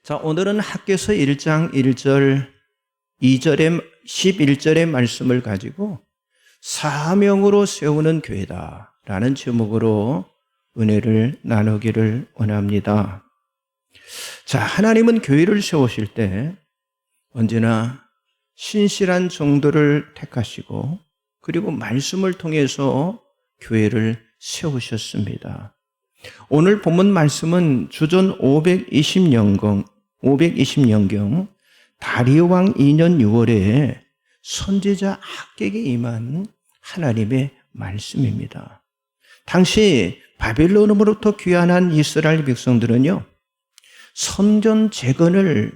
자, 오늘은 학개서 1장 1절, 2절에 11절의 말씀을 가지고 사명으로 세우는 교회다라는 제목으로 은혜를 나누기를 원합니다. 자, 하나님은 교회를 세우실 때 언제나 신실한 종들을 택하시고 그리고 말씀을 통해서 교회를 세우셨습니다. 오늘 본문 말씀은 주전 520년경 다리오 왕 2년 6월에 선지자 학개에게 임한 하나님의 말씀입니다. 당시 바벨론으로부터 귀환한 이스라엘 백성들은요, 성전 재건을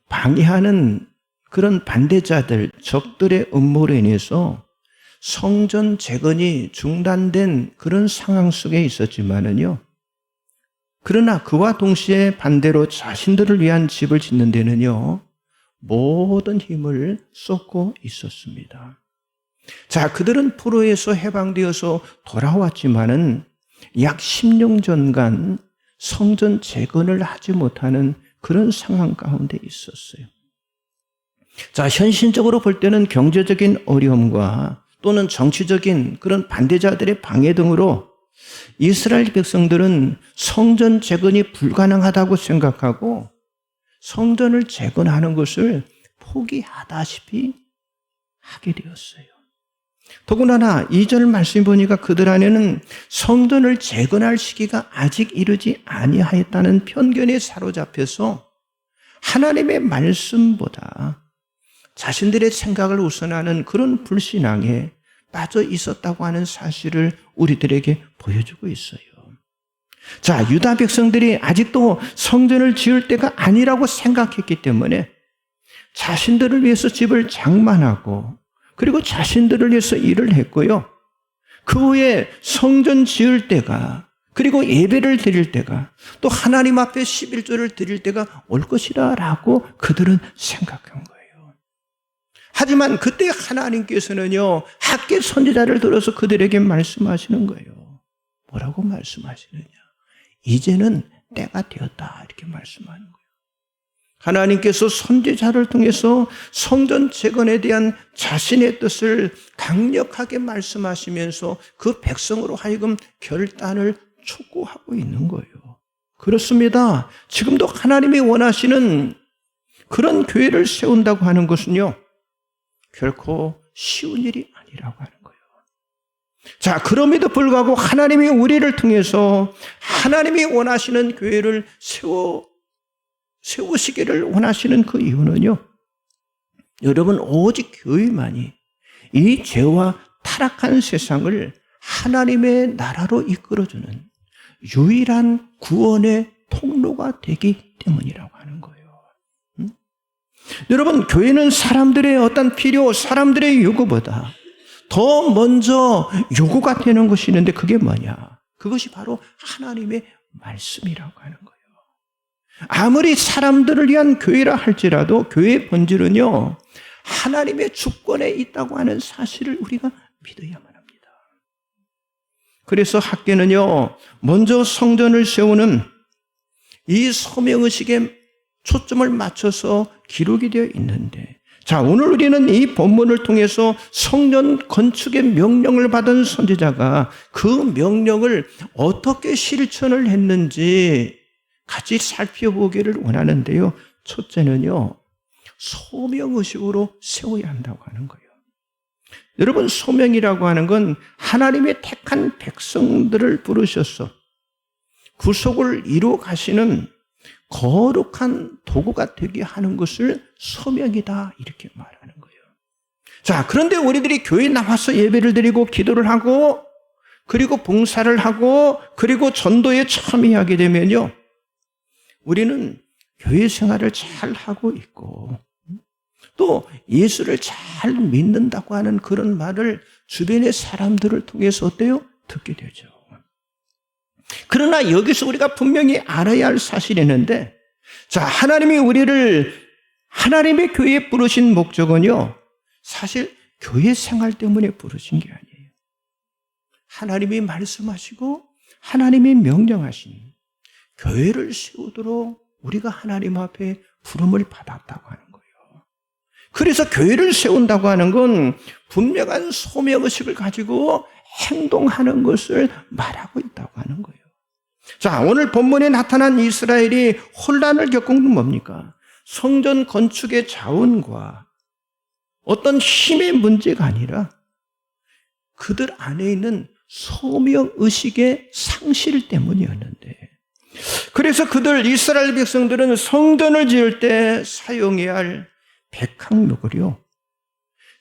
방해하는 그런 반대자들, 적들의 음모로 인해서 성전 재건이 중단된 그런 상황 속에 있었지만은요, 그러나 그와 동시에 반대로 자신들을 위한 집을 짓는 데는요, 모든 힘을 쏟고 있었습니다. 자, 그들은 포로에서 해방되어서 돌아왔지만은 약 10년 전간 성전 재건을 하지 못하는 그런 상황 가운데 있었어요. 자, 현실적으로 볼 때는 경제적인 어려움과 또는 정치적인 그런 반대자들의 방해 등으로 이스라엘 백성들은 성전 재건이 불가능하다고 생각하고 성전을 재건하는 것을 포기하다시피 하게 되었어요. 더군다나 2절 말씀 보니까 그들 안에는 성전을 재건할 시기가 아직 이르지 아니하였다는 편견에 사로잡혀서 하나님의 말씀보다 자신들의 생각을 우선하는 그런 불신앙에 빠져 있었다고 하는 사실을 우리들에게 보여주고 있어요. 자, 유다 백성들이 아직도 성전을 지을 때가 아니라고 생각했기 때문에 자신들을 위해서 집을 장만하고 그리고 자신들을 위해서 일을 했고요. 그 후에 성전 지을 때가 그리고 예배를 드릴 때가 또 하나님 앞에 11조를 드릴 때가 올 것이라 라고 그들은 생각한 거예요. 하지만 그때 하나님께서는요, 학개 선지자를 들어서 그들에게 말씀하시는 거예요. 뭐라고 말씀하시느냐? 이제는 때가 되었다, 이렇게 말씀하는 거예요. 하나님께서 선지자를 통해서 성전 재건에 대한 자신의 뜻을 강력하게 말씀하시면서 그 백성으로 하여금 결단을 촉구하고 있는 거예요. 그렇습니다. 지금도 하나님이 원하시는 그런 교회를 세운다고 하는 것은요, 결코 쉬운 일이 아니라고 하는 거예요. 자, 그럼에도 불구하고 하나님이 우리를 통해서 하나님이 원하시는 교회를 세우시기를 원하시는 그 이유는요, 여러분, 오직 교회만이 이 죄와 타락한 세상을 하나님의 나라로 이끌어주는 유일한 구원의 통로가 되기 때문이라고 하는 거예요. 여러분, 교회는 사람들의 어떤 필요, 사람들의 요구보다 더 먼저 요구가 되는 것이 있는데 그게 뭐냐? 그것이 바로 하나님의 말씀이라고 하는 거예요. 아무리 사람들을 위한 교회라 할지라도 교회의 본질은요, 하나님의 주권에 있다고 하는 사실을 우리가 믿어야만 합니다. 그래서 학개는요, 먼저 성전을 세우는 이 소명의식에 초점을 맞춰서 기록이 되어 있는데, 자, 오늘 우리는 이 본문을 통해서 성전 건축의 명령을 받은 선지자가 그 명령을 어떻게 실천을 했는지 같이 살펴보기를 원하는데요. 첫째는요, 소명의식으로 세워야 한다고 하는 거예요. 여러분, 소명이라고 하는 건 하나님의 택한 백성들을 부르셔서 구속을 이루어 가시는 거룩한 도구가 되게 하는 것을 소명이다, 이렇게 말하는 거예요. 자, 그런데 우리들이 교회에 나와서 예배를 드리고 기도를 하고 그리고 봉사를 하고 그리고 전도에 참여하게 되면요, 우리는 교회 생활을 잘 하고 있고 또 예수를 잘 믿는다고 하는 그런 말을 주변의 사람들을 통해서 어때요? 듣게 되죠. 그러나 여기서 우리가 분명히 알아야 할 사실이 있는데, 자, 하나님이 우리를 하나님의 교회에 부르신 목적은요, 사실 교회 생활 때문에 부르신 게 아니에요. 하나님이 말씀하시고 하나님이 명령하신 교회를 세우도록 우리가 하나님 앞에 부름을 받았다고 하는 거예요. 그래서 교회를 세운다고 하는 건 분명한 소명의식을 가지고 행동하는 것을 말하고 있다고 하는 거예요. 자, 오늘 본문에 나타난 이스라엘이 혼란을 겪은 건 뭡니까? 성전 건축의 자원과 어떤 힘의 문제가 아니라 그들 안에 있는 소명의식의 상실 때문이었는데, 그래서 이스라엘 백성들은 성전을 지을 때 사용해야 할 백항목을요,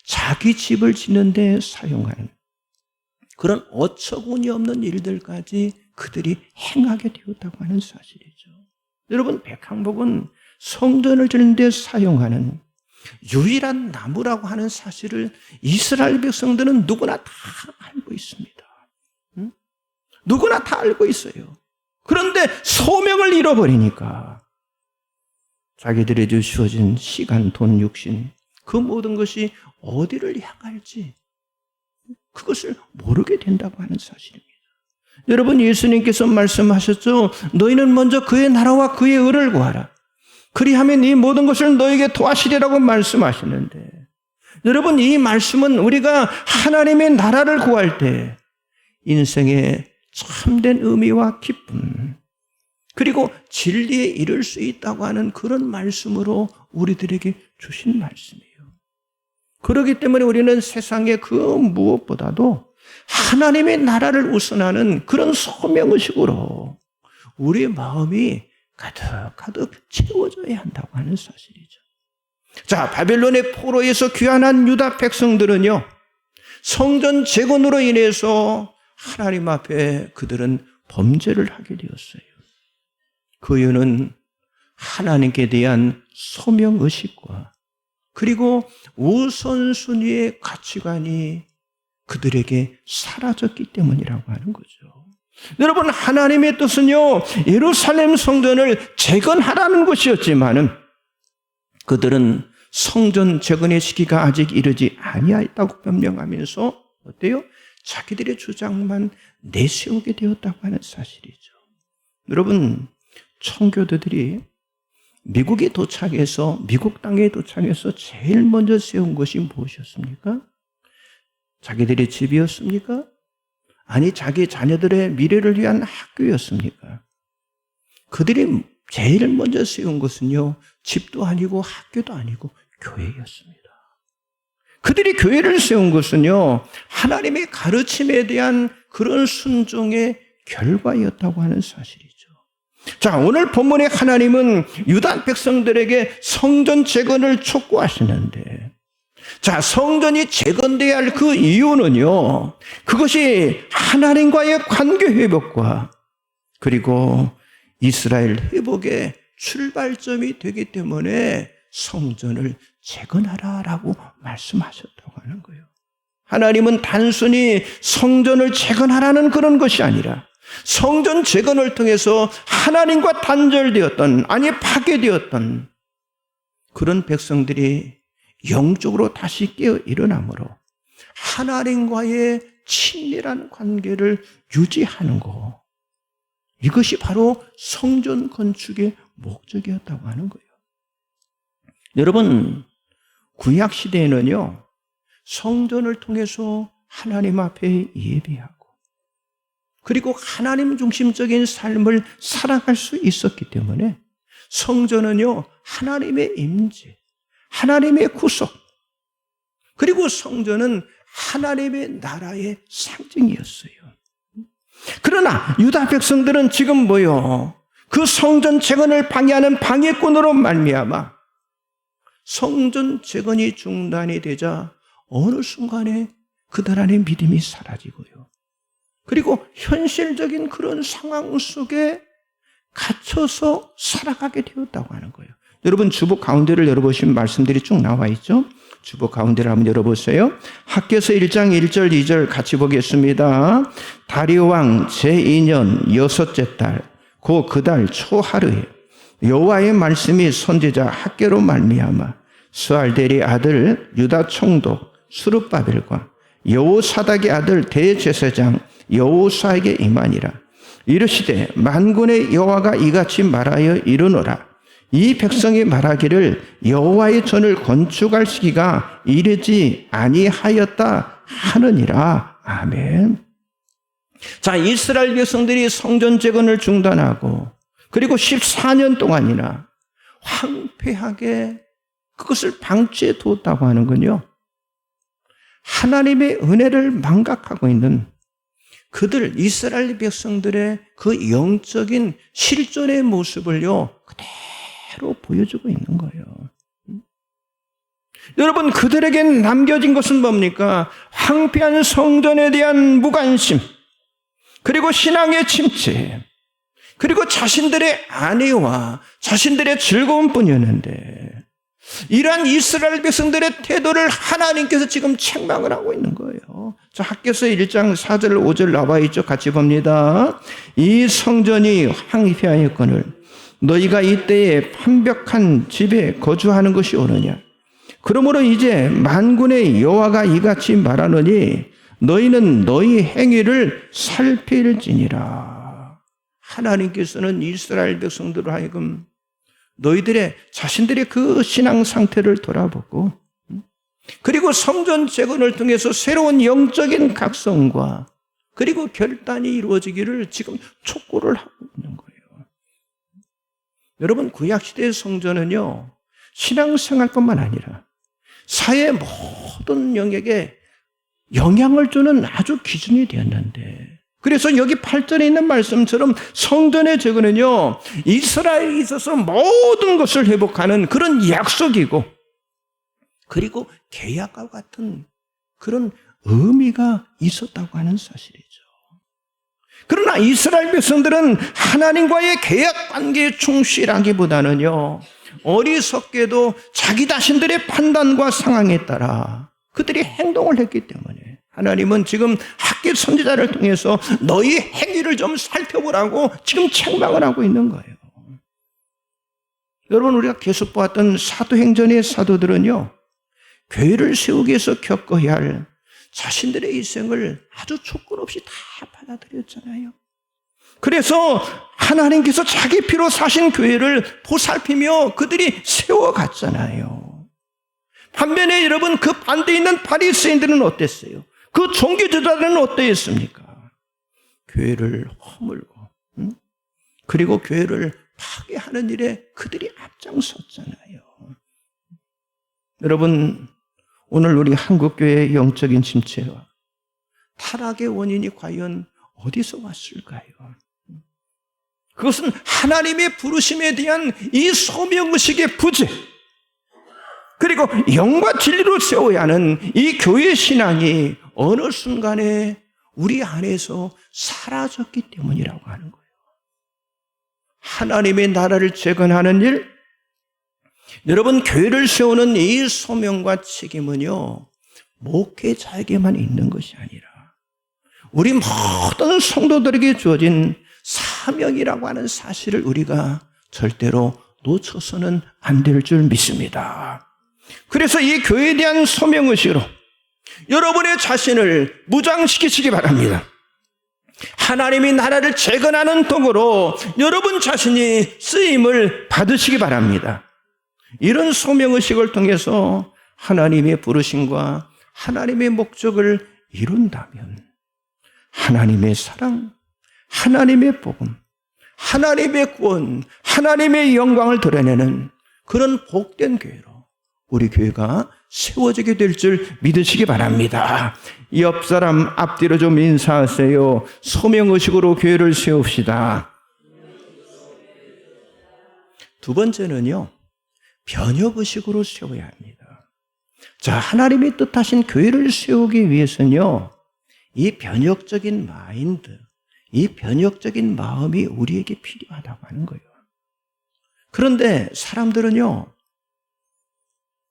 자기 집을 짓는 데 사용하는 그런 어처구니 없는 일들까지 그들이 행하게 되었다고 하는 사실이죠. 여러분, 백항목은 성전을 짓는 데 사용하는 유일한 나무라고 하는 사실을 이스라엘 백성들은 누구나 다 알고 있습니다. 누구나 다 알고 있어요. 그런데 소명을 잃어버리니까 자기들에게 주어진 시간, 돈, 육신, 그 모든 것이 어디를 향할지 그것을 모르게 된다고 하는 사실입니다. 여러분, 예수님께서 말씀하셨죠. 너희는 먼저 그의 나라와 그의 의를 구하라. 그리하면 이 모든 것을 너에게 도와주리라고 말씀하시는데, 여러분, 이 말씀은 우리가 하나님의 나라를 구할 때 인생의 참된 의미와 기쁨, 그리고 진리에 이를 수 있다고 하는 그런 말씀으로 우리들에게 주신 말씀이에요. 그렇기 때문에 우리는 세상의 그 무엇보다도 하나님의 나라를 우선하는 그런 소명의식으로 우리의 마음이 가득가득 채워져야 한다고 하는 사실이죠. 자, 바벨론의 포로에서 귀환한 유다 백성들은요, 성전 재건으로 인해서 하나님 앞에 그들은 범죄를 하게 되었어요. 그 이유는 하나님께 대한 소명의식과 그리고 우선순위의 가치관이 그들에게 사라졌기 때문이라고 하는 거죠. 여러분, 하나님의 뜻은요, 예루살렘 성전을 재건하라는 것이었지만은 그들은 성전 재건의 시기가 아직 이르지 아니하였다고 변명하면서 어때요? 자기들의 주장만 내세우게 되었다고 하는 사실이죠. 여러분, 청교도들이 미국에 도착해서, 미국 땅에 도착해서 제일 먼저 세운 것이 무엇이었습니까? 자기들의 집이었습니까? 아니, 자기 자녀들의 미래를 위한 학교였습니까? 그들이 제일 먼저 세운 것은요, 집도 아니고 학교도 아니고 교회였습니다. 그들이 교회를 세운 것은요, 하나님의 가르침에 대한 그런 순종의 결과였다고 하는 사실이죠. 자, 오늘 본문에 하나님은 유다 백성들에게 성전 재건을 촉구하시는데, 자, 성전이 재건돼야 할 그 이유는요, 그것이 하나님과의 관계 회복과 그리고 이스라엘 회복의 출발점이 되기 때문에 성전을 재건하라라고 말씀하셨다고 하는 거예요. 하나님은 단순히 성전을 재건하라는 그런 것이 아니라 성전 재건을 통해서 하나님과 단절되었던, 아니 파괴되었던 그런 백성들이 영적으로 다시 깨어 일어나므로 하나님과의 친밀한 관계를 유지하는 것, 이것이 바로 성전 건축의 목적이었다고 하는 거예요. 여러분, 구약 시대에는요, 성전을 통해서 하나님 앞에 예배하고 그리고 하나님 중심적인 삶을 살아갈 수 있었기 때문에 성전은요, 하나님의 임재, 하나님의 구속, 그리고 성전은 하나님의 나라의 상징이었어요. 그러나 유다 백성들은 지금 뭐요? 그 성전 재건을 방해하는 방해꾼으로 말미암아 성전 재건이 중단이 되자 어느 순간에 그들 안에 믿음이 사라지고요. 그리고 현실적인 그런 상황 속에 갇혀서 살아가게 되었다고 하는 거예요. 여러분, 주보 가운데를 열어보시면 말씀들이 쭉 나와 있죠. 주보 가운데를 한번 열어보세요. 학개서 1장 1절 2절 같이 보겠습니다. 다리오 왕 제2년 6째 달 고 그 달 초하루에 여호와의 말씀이 선지자 학개로 말미암아 스알델의 아들 유다 총독 스룹바벨과 여호사닥의 아들 대제사장 여호사에게 임하니라. 이르시되 만군의 여호와가 이같이 말하여 이르노라. 이 백성이 말하기를 여호와의 전을 건축할 시기가 이르지 아니하였다 하느니라. 아멘. 자, 이스라엘 백성들이 성전 재건을 중단하고 그리고 14년 동안이나 황폐하게 그것을 방치해 두었다고 하는군요. 하나님의 은혜를 망각하고 있는 그들 이스라엘 백성들의 그 영적인 실존의 모습을요 그대로 보여주고 있는 거예요. 여러분, 그들에게 남겨진 것은 뭡니까? 황폐한 성전에 대한 무관심, 그리고 신앙의 침체, 그리고 자신들의 안위와 자신들의 즐거움뿐이었는데 이러한 이스라엘 백성들의 태도를 하나님께서 지금 책망을 하고 있는 거예요. 자, 학개서 1장 4절 5절 나와 있죠. 같이 봅니다. 이 성전이 황폐하였거늘 너희가 이때에 완벽한 집에 거주하는 것이 옳으냐. 그러므로 이제 만군의 여호와가 이같이 말하노니 너희는 너희 행위를 살필지니라. 하나님께서는 이스라엘 백성들을 하여금 너희들의 자신들의 그 신앙 상태를 돌아보고 그리고 성전 재건을 통해서 새로운 영적인 각성과 그리고 결단이 이루어지기를 지금 촉구를 하고 있는 거예요. 여러분, 구약시대의 성전은요 신앙생활뿐만 아니라 사회의 모든 영역에 영향을 주는 아주 기준이 되었는데, 그래서 여기 8절에 있는 말씀처럼 성전의 재건은요 이스라엘에 있어서 모든 것을 회복하는 그런 약속이고 그리고 계약과 같은 그런 의미가 있었다고 하는 사실이죠. 그러나 이스라엘 백성들은 하나님과의 계약 관계에 충실하기보다는요 어리석게도 자기 자신들의 판단과 상황에 따라 그들이 행동을 했기 때문에 하나님은 지금 학개 선지자를 통해서 너희 행위를 좀 살펴보라고 지금 책망을 하고 있는 거예요. 여러분, 우리가 계속 보았던 사도행전의 사도들은요 교회를 세우기 위해서 겪어야 할 자신들의 일생을 아주 조건 없이 다 받아들였잖아요. 그래서 하나님께서 자기 피로 사신 교회를 보살피며 그들이 세워갔잖아요. 반면에 여러분, 그 반대에 있는 바리새인들은 어땠어요? 그 종교지도자들은 어떠했습니까? 교회를 허물고 그리고 교회를 파괴하는 일에 그들이 앞장섰잖아요. 여러분, 오늘 우리 한국교회의 영적인 침체와 타락의 원인이 과연 어디서 왔을까요? 그것은 하나님의 부르심에 대한 이 소명의식의 부재, 그리고 영과 진리로 세워야 하는 이 교회 신앙이 어느 순간에 우리 안에서 사라졌기 때문이라고 하는 거예요. 하나님의 나라를 재건하는 일, 여러분, 교회를 세우는 이 소명과 책임은요 목회자에게만 있는 것이 아니라 우리 모든 성도들에게 주어진 사명이라고 하는 사실을 우리가 절대로 놓쳐서는 안 될 줄 믿습니다. 그래서 이 교회에 대한 소명의식으로 여러분의 자신을 무장시키시기 바랍니다. 하나님이 나라를 재건하는 도구로 여러분 자신이 쓰임을 받으시기 바랍니다. 이런 소명의식을 통해서 하나님의 부르심과 하나님의 목적을 이룬다면 하나님의 사랑, 하나님의 복음, 하나님의 구원, 하나님의 영광을 드러내는 그런 복된 교회로 우리 교회가 세워지게 될 줄 믿으시기 바랍니다. 옆 사람 앞뒤로 좀 인사하세요. 소명의식으로 교회를 세웁시다. 두 번째는요, 변혁의식으로 세워야 합니다. 자, 하나님이 뜻하신 교회를 세우기 위해서는요, 이 변혁적인 마인드, 이 변혁적인 마음이 우리에게 필요하다고 하는 거예요. 그런데 사람들은요,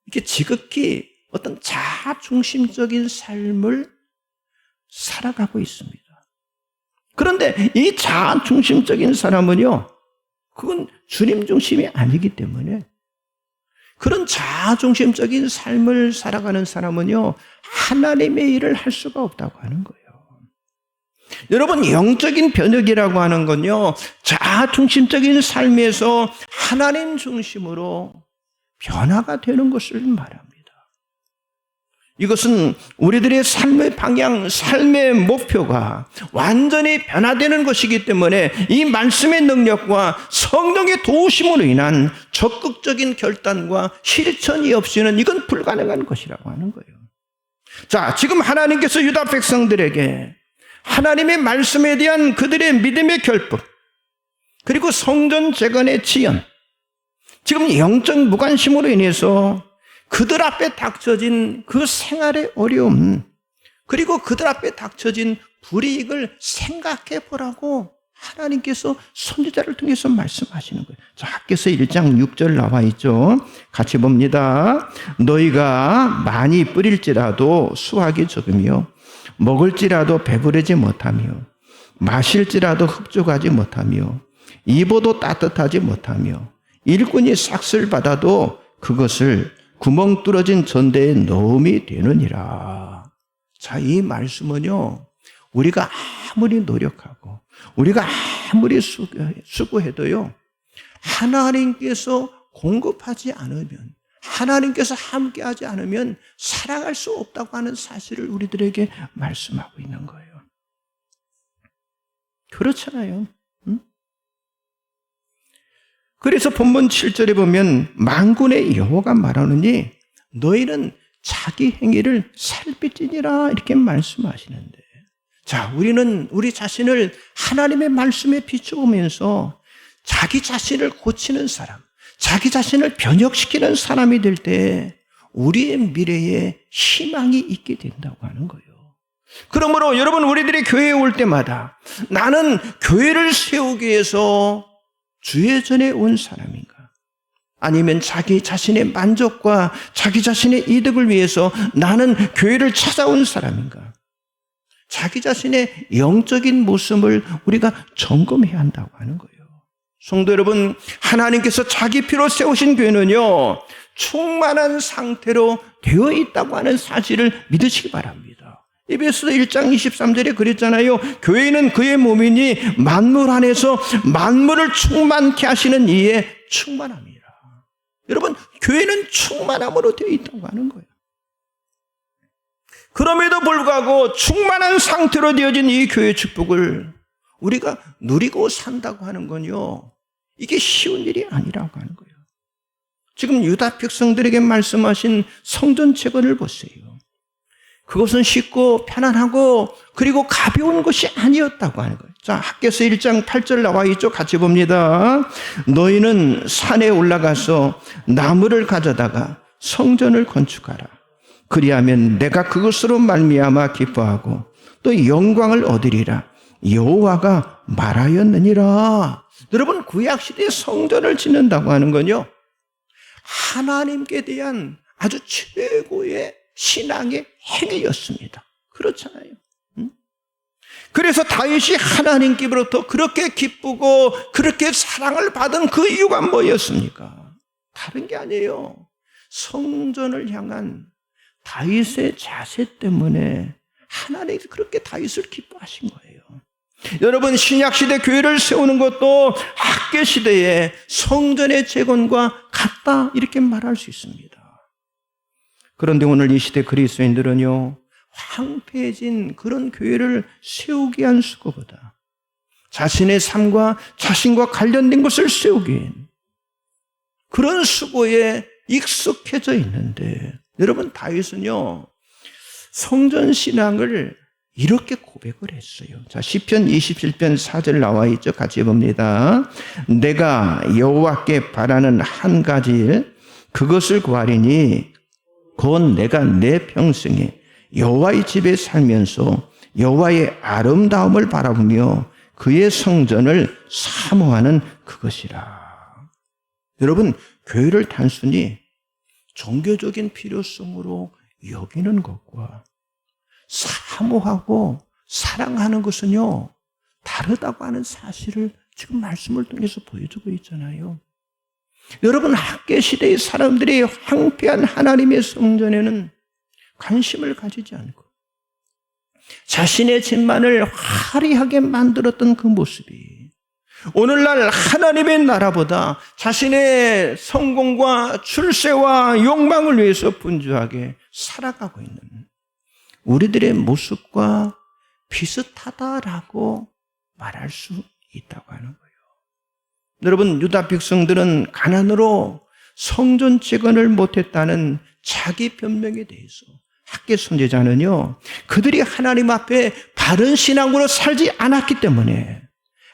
이렇게 지극히 어떤 자중심적인 삶을 살아가고 있습니다. 그런데 이 자중심적인 사람은요, 그건 주님 중심이 아니기 때문에 그런 자중심적인 삶을 살아가는 사람은요, 하나님의 일을 할 수가 없다고 하는 거예요. 여러분, 영적인 변혁이라고 하는 건요, 자아 중심적인 삶에서 하나님 중심으로 변화가 되는 것을 말합니다. 이것은 우리들의 삶의 방향, 삶의 목표가 완전히 변화되는 것이기 때문에 이 말씀의 능력과 성령의 도우심으로 인한 적극적인 결단과 실천이 없이는 이건 불가능한 것이라고 하는 거예요. 자, 지금 하나님께서 유다 백성들에게 하나님의 말씀에 대한 그들의 믿음의 결핍, 그리고 성전 재건의 지연, 지금 영적 무관심으로 인해서 그들 앞에 닥쳐진 그 생활의 어려움, 그리고 그들 앞에 닥쳐진 불이익을 생각해 보라고 하나님께서 선지자를 통해서 말씀하시는 거예요. 자, 학개서 1장 6절 나와 있죠. 같이 봅니다. 너희가 많이 뿌릴지라도 수확이 적으며 먹을지라도 배부르지 못하며 마실지라도 흡족하지 못하며 입어도 따뜻하지 못하며 일꾼이 삭슬 받아도 그것을 구멍 뚫어진 전대에 넣음이 되느니라. 자, 이 말씀은요, 우리가 아무리 노력하고 우리가 아무리 수고해도요, 하나님께서 공급하지 않으면, 하나님께서 함께하지 않으면 살아갈 수 없다고 하는 사실을 우리들에게 말씀하고 있는 거예요. 그렇잖아요. 응? 그래서 본문 7절에 보면 만군의 여호와가 말하느니 너희는 자기 행위를 살피지니라 이렇게 말씀하시는데, 자, 우리는 우리 자신을 하나님의 말씀에 비추면서 자기 자신을 고치는 사람, 자기 자신을 변혁시키는 사람이 될 때 우리의 미래에 희망이 있게 된다고 하는 거예요. 그러므로 여러분, 우리들이 교회에 올 때마다 나는 교회를 세우기 위해서 주의 전에 온 사람인가? 아니면 자기 자신의 만족과 자기 자신의 이득을 위해서 나는 교회를 찾아온 사람인가? 자기 자신의 영적인 모습을 우리가 점검해야 한다고 하는 거예요. 성도 여러분, 하나님께서 자기 피로 세우신 교회는요, 충만한 상태로 되어 있다고 하는 사실을 믿으시기 바랍니다. 에베소서 1장 23절에 그랬잖아요. 교회는 그의 몸이니 만물 안에서 만물을 충만케 하시는 이에 충만함이라. 여러분, 교회는 충만함으로 되어 있다고 하는 거예요. 그럼에도 불구하고 충만한 상태로 되어진 이 교회의 축복을 우리가 누리고 산다고 하는 건요, 이게 쉬운 일이 아니라고 하는 거예요. 지금 유다 백성들에게 말씀하신 성전 재건을 보세요. 그것은 쉽고 편안하고 그리고 가벼운 것이 아니었다고 하는 거예요. 자, 학개서 1장 8절 나와 있죠. 같이 봅니다. 너희는 산에 올라가서 나무를 가져다가 성전을 건축하라. 그리하면 내가 그것으로 말미암아 기뻐하고 또 영광을 얻으리라. 여호와가 말하였느니라. 여러분, 구약시대에 성전을 짓는다고 하는 건요, 하나님께 대한 아주 최고의 신앙의 행위였습니다. 그렇잖아요. 그래서 다윗이 하나님께로부터 그렇게 기쁘고 그렇게 사랑을 받은 그 이유가 뭐였습니까? 다른 게 아니에요. 성전을 향한 다윗의 자세 때문에 하나님이 그렇게 다윗을 기뻐하신 거예요. 여러분, 신약시대 교회를 세우는 것도 학개시대의 성전의 재건과 같다 이렇게 말할 수 있습니다. 그런데 오늘 이 시대 그리스도인들은요, 황폐해진 그런 교회를 세우기 위한 수고보다 자신의 삶과 자신과 관련된 것을 세우기 위한 그런 수고에 익숙해져 있는데, 여러분, 다윗은요, 성전 신앙을 이렇게 고백을 했어요. 자, 시편 27편 4절 나와 있죠. 같이 봅니다. 내가 여호와께 바라는 한 가지 일, 그것을 구하리니 곧 내가 내 평생에 여호와의 집에 살면서 여호와의 아름다움을 바라보며 그의 성전을 사모하는 그것이라. 여러분, 교회를 단순히 종교적인 필요성으로 여기는 것과 사모하고 사랑하는 것은요, 다르다고 하는 사실을 지금 말씀을 통해서 보여주고 있잖아요. 여러분, 학개시대의 사람들이 황폐한 하나님의 성전에는 관심을 가지지 않고 자신의 집만을 화려하게 만들었던 그 모습이 오늘날 하나님의 나라보다 자신의 성공과 출세와 욕망을 위해서 분주하게 살아가고 있는 우리들의 모습과 비슷하다라고 말할 수 있다고 하는 거예요. 여러분, 유다 백성들은 가난으로 성전 재건을 못했다는 자기 변명에 대해서 학개 선지자는요, 그들이 하나님 앞에 바른 신앙으로 살지 않았기 때문에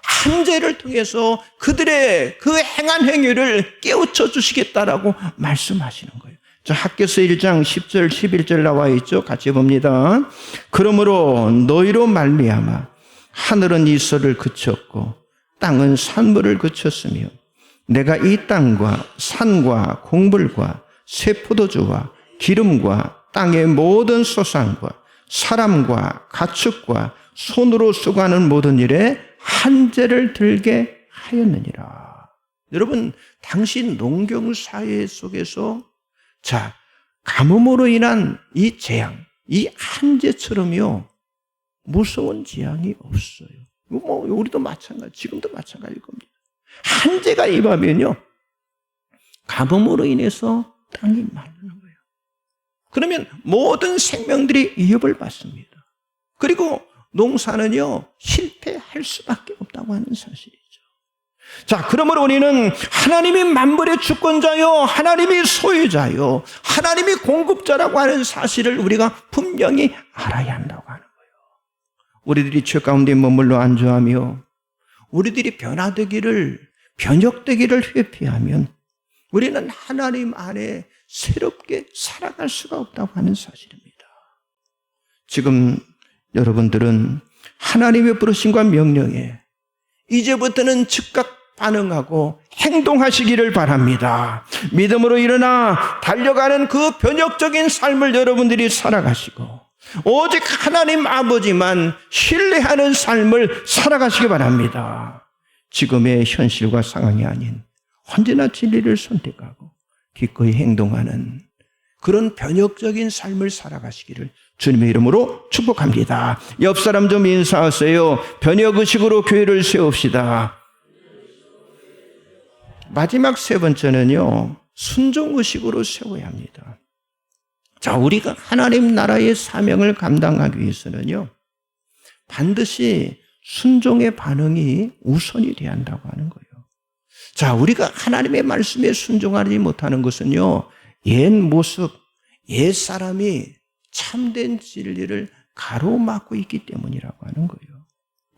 한죄를 통해서 그들의 그 행한 행위를 깨우쳐 주시겠다라고 말씀하시는 거예요. 자, 학개서 1장 10절 11절 나와 있죠. 같이 봅니다. 그러므로 너희로 말미암아 하늘은 이슬을 그쳤고 땅은 산물을 그쳤으며 내가 이 땅과 산과 공불과 새 포도주와 기름과 땅의 모든 소산과 사람과 가축과 손으로 수고하는 모든 일에 한죄를 들게 하였느니라. 여러분, 당시 농경사회 속에서 가뭄으로 인한 이 재앙, 이 한죄처럼요 무서운 재앙이 없어요. 우리도 마찬가지, 지금도 마찬가지일 겁니다. 한죄가 임하면요 가뭄으로 인해서 땅이 마르는 거예요. 그러면 모든 생명들이 위협을 받습니다. 그리고 농사는요 실패할 수밖에 없다고 하는 사실이죠. 자, 그러므로 우리는 하나님이 만물의 주권자요, 하나님이 소유자요, 하나님이 공급자라고 하는 사실을 우리가 분명히 알아야 한다고 하는 거예요. 우리들이 죄 가운데 머물러 안주하며 우리들이 변혁되기를 회피하면 우리는 하나님 안에 새롭게 살아갈 수가 없다고 하는 사실입니다. 지금 여러분들은 하나님의 부르심과 명령에 이제부터는 즉각 반응하고 행동하시기를 바랍니다. 믿음으로 일어나 달려가는 그 변혁적인 삶을 여러분들이 살아가시고 오직 하나님 아버지만 신뢰하는 삶을 살아가시기 바랍니다. 지금의 현실과 상황이 아닌 언제나 진리를 선택하고 기꺼이 행동하는 그런 변혁적인 삶을 살아가시기를 주님의 이름으로 축복합니다. 옆 사람 좀 인사하세요. 변혁의식으로 교회를 세웁시다. 마지막 세 번째는요, 순종의식으로 세워야 합니다. 자, 우리가 하나님 나라의 사명을 감당하기 위해서는요, 반드시 순종의 반응이 우선이 돼야 한다고 하는 거예요. 자, 우리가 하나님의 말씀에 순종하지 못하는 것은요, 옛 모습, 옛 사람이 참된 진리를 가로막고 있기 때문이라고 하는 거예요.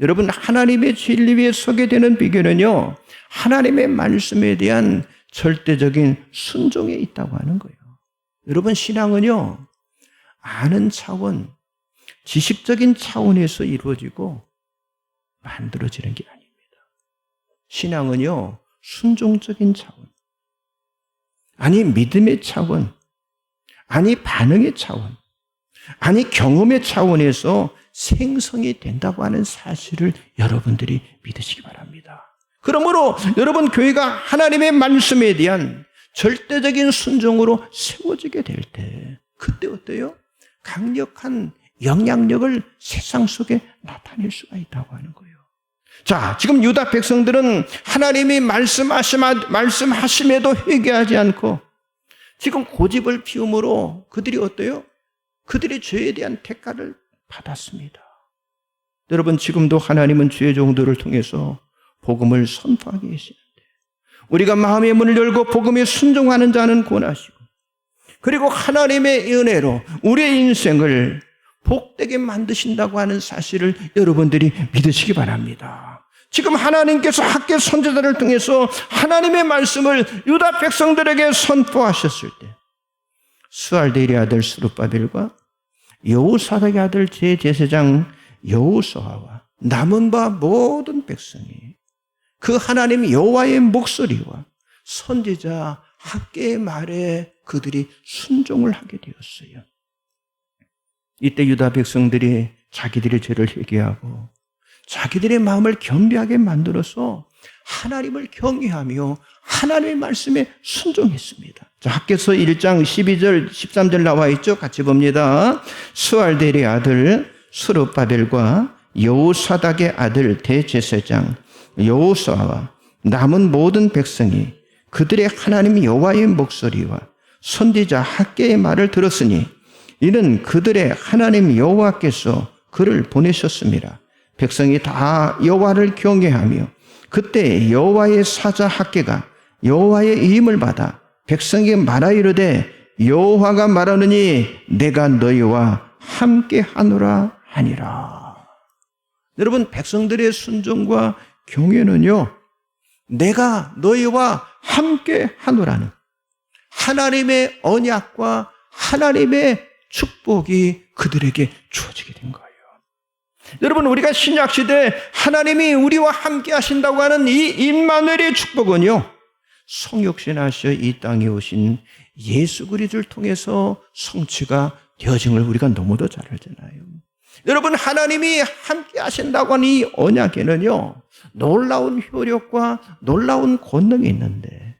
여러분, 하나님의 진리 위에 서게 되는 비결은요, 하나님의 말씀에 대한 절대적인 순종에 있다고 하는 거예요. 여러분, 신앙은요, 아는 차원, 지식적인 차원에서 이루어지고 만들어지는 게 아닙니다. 신앙은요, 순종적인 차원, 아니 믿음의 차원, 아니 반응의 차원, 아니 경험의 차원에서 생성이 된다고 하는 사실을 여러분들이 믿으시기 바랍니다. 그러므로 여러분, 교회가 하나님의 말씀에 대한 절대적인 순종으로 세워지게 될 때, 그때 어때요? 강력한 영향력을 세상 속에 나타낼 수가 있다고 하는 거예요. 자, 지금 유다 백성들은 하나님이 말씀하심에도 회개하지 않고 지금 고집을 피움으로 그들이 어때요? 그들의 죄에 대한 대가를 받았습니다. 여러분, 지금도 하나님은 주의 종들을 통해서 복음을 선포하게 계시는데 우리가 마음의 문을 열고 복음에 순종하는 자는 권하시고 그리고 하나님의 은혜로 우리의 인생을 복되게 만드신다고 하는 사실을 여러분들이 믿으시기 바랍니다. 지금 하나님께서 학개 선지자를 통해서 하나님의 말씀을 유다 백성들에게 선포하셨을 때 스알델의 아들 스룹바벨과 여호사닥의 아들 제제사장 여호수아와 남은 바 모든 백성이 그 하나님 여호와의 목소리와 선지자 학개의 말에 그들이 순종을 하게 되었어요. 이때 유다 백성들이 자기들의 죄를 회개하고 자기들의 마음을 겸비하게 만들어서 하나님을 경외하며 하나님의 말씀에 순종했습니다. 자, 학개서 1장 12절 13절 나와 있죠. 같이 봅니다. 스알델의 아들 스룹바벨과 여호사닥의 아들 대제사장 여호수아와 남은 모든 백성이 그들의 하나님 여호와의 목소리와 선지자 학개의 말을 들었으니 이는 그들의 하나님 여호와께서 그를 보내셨습니다. 백성이 다 여호와를 경외하며 그때 여호와의 사자 학개가 여호와의 이임을 받아 백성에게 말하이르되 여호와가 말하느니 내가 너희와 함께 하노라 하니라. 여러분, 백성들의 순종과 경외는요, 내가 너희와 함께 하노라는 하나님의 언약과 하나님의 축복이 그들에게 주어지게 된 거예요. 여러분, 우리가 신약시대 하나님이 우리와 함께 하신다고 하는 이 임마누엘의 축복은요, 성육신하셔 이 땅에 오신 예수 그리스도를 통해서 성취가 되어진 걸 우리가 너무도 잘 알잖아요. 여러분, 하나님이 함께 하신다고 하는 이 언약에는요, 놀라운 효력과 놀라운 권능이 있는데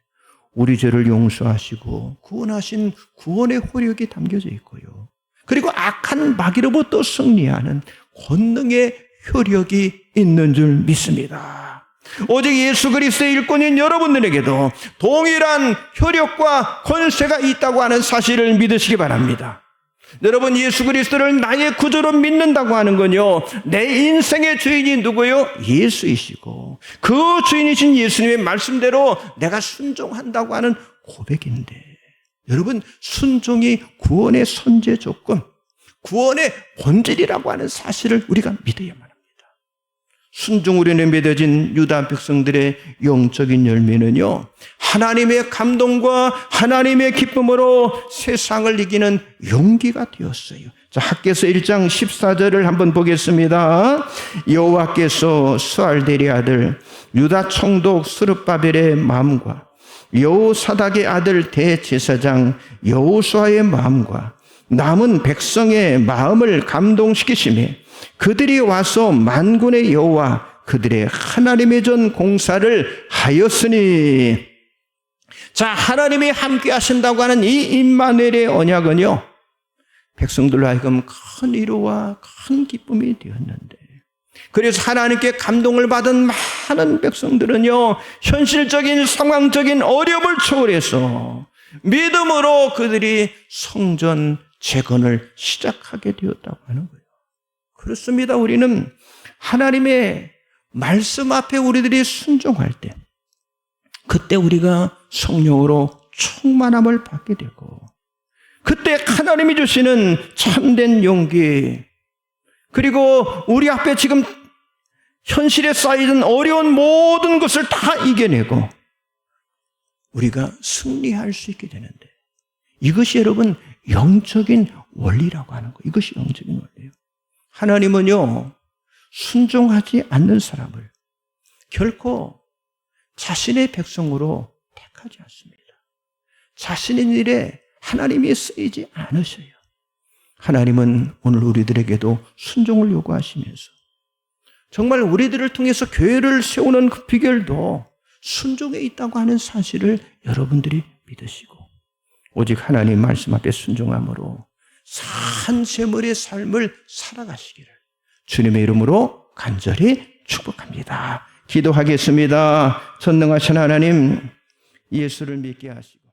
우리 죄를 용서하시고 구원하신 구원의 효력이 담겨져 있고요. 그리고 악한 마귀로부터 승리하는 권능의 효력이 있는 줄 믿습니다. 오직 예수 그리스도의 일꾼인 여러분들에게도 동일한 효력과 권세가 있다고 하는 사실을 믿으시기 바랍니다. 여러분, 예수 그리스도를 나의 구주로 믿는다고 하는 건요, 내 인생의 주인이 누구요? 예수이시고 그 주인이신 예수님의 말씀대로 내가 순종한다고 하는 고백인데, 여러분, 순종이 구원의 선제 조건, 구원의 본질이라고 하는 사실을 우리가 믿어야만 합니다. 순종으로 맺어진 유다 백성들의 영적인 열매는요, 하나님의 감동과 하나님의 기쁨으로 세상을 이기는 용기가 되었어요. 자, 학개서 1장 14절을 한번 보겠습니다. 여호와께서 스알델의 아들 유다 총독 스룹바벨의 마음과 여호사닥의 아들 대제사장 여호수아의 마음과 남은 백성의 마음을 감동시키시매 그들이 와서 만군의 여호와 그들의 하나님의 전 공사를 하였으니. 자, 하나님이 함께 하신다고 하는 이 임마누엘의 언약은요, 백성들로 하여금 큰 위로와 큰 기쁨이 되었는데, 그래서 하나님께 감동을 받은 많은 백성들은요, 현실적인 상황적인 어려움을 초월해서 믿음으로 그들이 성전 재건을 시작하게 되었다고 하는 거예요. 그렇습니다. 우리는 하나님의 말씀 앞에 우리들이 순종할 때, 그때 우리가 성령으로 충만함을 받게 되고, 그때 하나님이 주시는 참된 용기, 그리고 우리 앞에 지금 현실에 쌓이는 어려운 모든 것을 다 이겨내고 우리가 승리할 수 있게 되는데, 이것이 여러분 영적인 원리라고 하는 거예요. 이것이 영적인 원리예요. 하나님은요, 순종하지 않는 사람을 결코 자신의 백성으로 택하지 않습니다. 자신의 일에 하나님이 쓰이지 않으셔요. 하나님은 오늘 우리들에게도 순종을 요구하시면서 정말 우리들을 통해서 교회를 세우는 그 비결도 순종에 있다고 하는 사실을 여러분들이 믿으시고, 오직 하나님 말씀 앞에 순종함으로 산세물의 삶을 살아가시기를 주님의 이름으로 간절히 축복합니다. 기도하겠습니다. 전능하신 하나님, 예수를 믿게 하시고